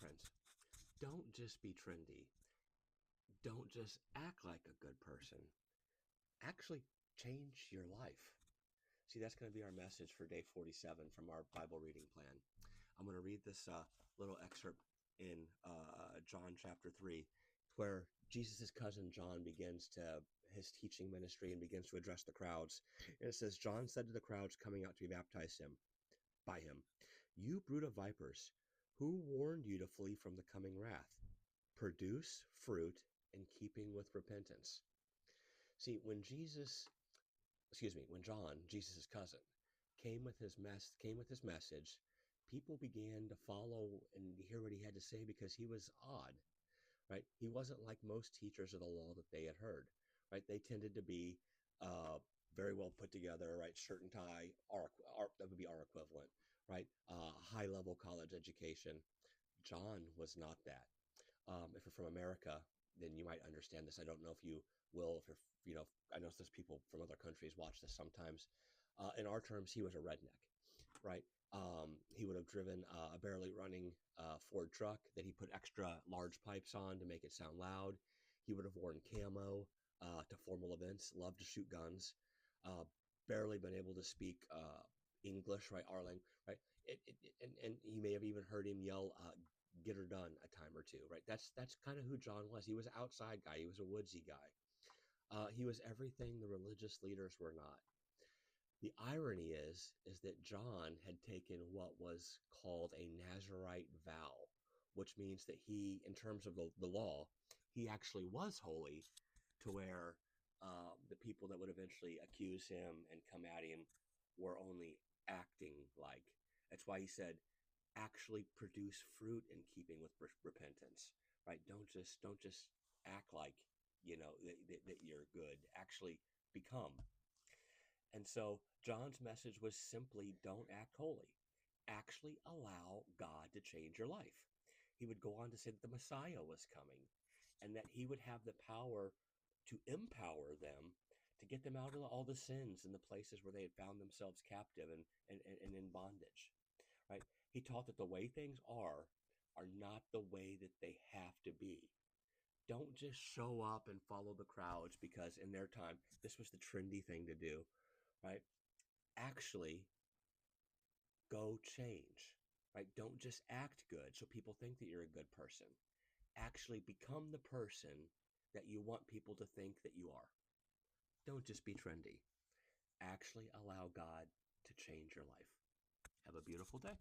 friends, don't just be trendy. Don't just act like a good person. Actually change your life. See, that's going to be our message for day 47 from our Bible reading plan. I'm going to read this little excerpt in John chapter 3, where Jesus' cousin John begins his teaching ministry and begins to address the crowds. And it says, John said to the crowds coming out to be baptized by him, "You brood of vipers, who warned you to flee from the coming wrath? Produce fruit in keeping with repentance." See, when John, Jesus' cousin, came with his message, people began to follow and hear what he had to say because he was odd, right? He wasn't like most teachers of the law that they had heard, right? They tended to be very well put together, right? Shirt and tie, that would be our equivalent, right? High level college education. John was not that. If you're from America, then you might understand this. I don't know if you will, if you're, I know there's people from other countries watch this sometimes. In our terms, he was a redneck, right? He would have driven a barely running Ford truck that he put extra large pipes on to make it sound loud. He would have worn camo to formal events, loved to shoot guns, barely been able to speak English, right? Our language, right? And you may have even heard him yell, "Get her done" a time or two, right? That's kind of who John was. He was an outside guy. He was a woodsy guy. He was everything the religious leaders were not. The irony is that John had taken what was called a Nazirite vow, which means that he, in terms of the law, he actually was holy, to where the people that would eventually accuse him and come at him were only acting like. That's why he said, actually produce fruit in keeping with repentance, right? Don't just act like, that you're good. Actually become. And so John's message was simply, don't act holy. Actually allow God to change your life. He would go on to say that the Messiah was coming and that he would have the power to empower them to get them out of all the sins and the places where they had found themselves captive and in bondage, right? He taught that the way things are not the way that they have to be. Don't just show up and follow the crowds because in their time, this was the trendy thing to do, right? Actually go change, right? Don't just act good so people think that you're a good person. Actually become the person that you want people to think that you are. Don't just be trendy. Actually allow God to change your life. Have a beautiful day.